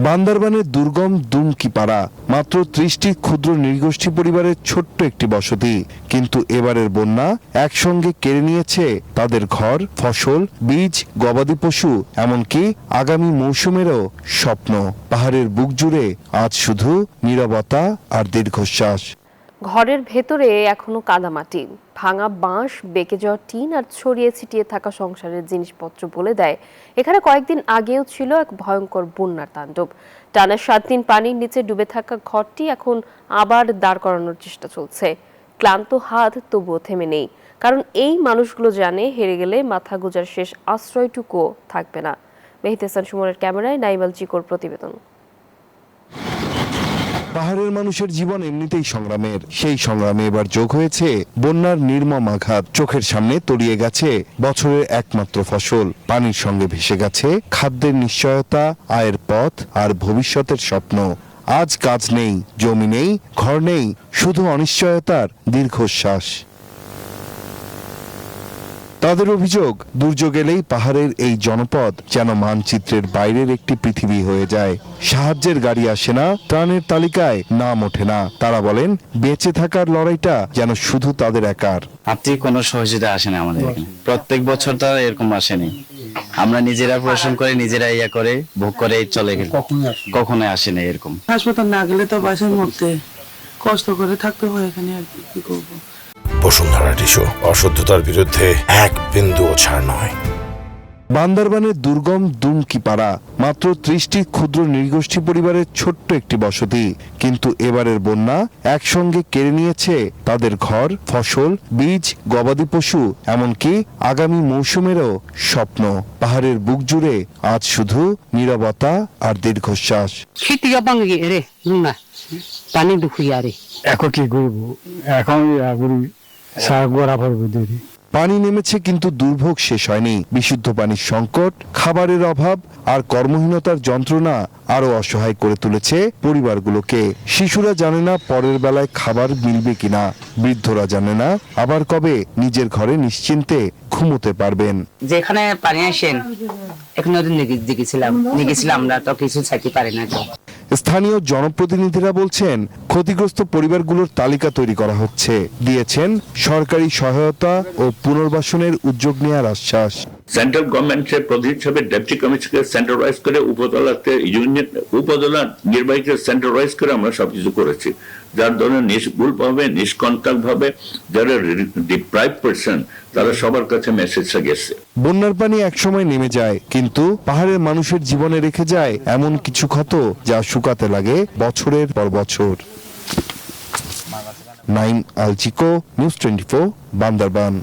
বান্দরবানের দুর্গম দুমকিপাড়া মাত্র ৩০টি ক্ষুদ্র নৃগোষ্ঠী পরিবারের ছোট্ট একটি বসতি, কিন্তু এবারের বন্যা একসঙ্গে কেড়ে নিয়েছে তাদের ঘর, ফসল, বীজ, গবাদি পশু, এমনকি আগামী মৌসুমেরও স্বপ্ন। পাহাড়ের বুক জুড়ে আজ শুধু নীরবতা আর দীর্ঘশ্বাস। ঘরের ভেতরে এখনো কাদামাটি, ভাঙা বাঁশ, বেঁকে যাওয়া টিন আর ছড়িয়ে ছিটিয়ে থাকা সংসারের জিনিসপত্র বলে দেয় এখানে কয়েকদিন আগেও ছিল এক ভয়ঙ্কর বন্যার তাণ্ডব। টানা ৭ দিন পানির নিচে ডুবে থাকা ঘরটি এখন আবার দাঁড় করানোর চেষ্টা চলছে। ক্লান্ত হাত তবুও থেমে নেই, কারণ এই মানুষগুলো জানে হেরে গেলে মাথা গোঁজার শেষ আশ্রয়টুকুও থাকবে না। মেহেদি হাসান সুমনের ক্যামেরায় নাইমাল চিকোর প্রতিবেদন। পাহাড়ের মানুষের জীবন এমনিতেই সংগ্রামের, সেই সংগ্রামে এবার যোগ হয়েছে বন্যার নির্মম আঘাত। চোখের সামনে তলিয়ে গেছে বছরের একমাত্র ফসল, পানির সঙ্গে ভেসে গেছে খাদ্যের নিশ্চয়তা, আয়ের পথ আর ভবিষ্যতের স্বপ্ন। আজ কাজ নেই, জমি নেই, ঘর নেই, শুধু অনিশ্চয়তার দীর্ঘশ্বাস। তাদের অভিযোগ, দুর্যোগ এলেই পাহাড়ের এই জনপদ যেন মানচিত্রের বাইরের একটি পৃথিবী হয়ে যায়। সাহায্যের গাড়ি আসে না, ত্রাণের তালিকায় নাম ওঠে না। তারা বলেন, বেঁচে থাকার লড়াইটা যেন শুধু তাদের একার। আর্থিক কোনো সহযোগিতা আসে না আমাদের এখানে। প্রত্যেক বছর তো এরকম আসেনি। আমরা নিজেরা পরিশ্রম করে, নিজেরা ইয়া করে, ভোগ করে চলে গেল, কখনো আসেনি এরকম। হাসপাতাল না গেলে তো বাসার মধ্যে কষ্ট করে থাকতে হয় এখানে, আর কি করবো। বসুন্ধরা টিস্যু, অশুদ্ধতার বিরুদ্ধে এক বিন্দুও ছাড় নয়। বান্দরবানের দুর্গম দুমকিপাড়া মাত্র ৩০টি ক্ষুদ্র নৃগোষ্ঠী পরিবারের ছোট্ট একটি বসতি, কিন্তু এবারের বন্যা একসঙ্গে কেড়ে নিয়েছে তাদের ঘর, ফসল, বীজ, গবাদি পশু, এমনকি আগামী মৌসুমেরও স্বপ্ন। পাহাড়ের বুক জুড়ে আজ শুধু নীরবতা আর দীর্ঘশ্বাস। এখন কি করবো, এখন পানি নেমেছে কিন্তু দুর্ভোগ শেষ হয়নি। বিশুদ্ধ পানির সংকট, খাবারের অভাব আর কর্মহীনতার যন্ত্রণা আরো অসহায় করে তুলেছে পরিবারগুলোকে। শিশুরা জানে না পরের বেলায় খাবার মিলবে কিনা, বৃদ্ধরা জানে না আবার কবে নিজের ঘরে নিশ্চিন্তে ঘুমোতে পারবেন। যেখানে পানি আসেন এখন দেখেছিলাম আমরা তো কিছু চাইতে পারি না। স্থানীয় জনপ্রতিনিধিরা বলছেন, ক্ষতিগ্রস্ত পরিবারগুলোর তালিকা তৈরি করা হচ্ছে, দিয়েছেন সরকারি সহায়তা ও পুনর্বাসনের উদ্যোগ নেওয়ার আশ্বাস। সেন্ট্রাল গভর্নমেন্টের প্রধান হিসেবে ডেপুটি কমিশনারকে সেন্ট্রালাইজ করে, উপজেলা নির্বাহীকে সেন্ট্রালাইজ করে আমরা সবকিছু করেছি, যার ধরনের নিষ্ভুলভাবে, নিষ্কন্টকভাবে যারা ডিপ্রাইভ পারসন তারা সবার কাছে মেসেজটা গেছে। বন্যার পানি একসময় নেমে যায়, কিন্তু পাহাড়ের মানুষের জীবনে রেখে যায় এমন কিছু ক্ষত যা শুকাতে লাগে বছরের পর বছর। নাইম আল চিকো, নিউজ 24, বান্দরবান।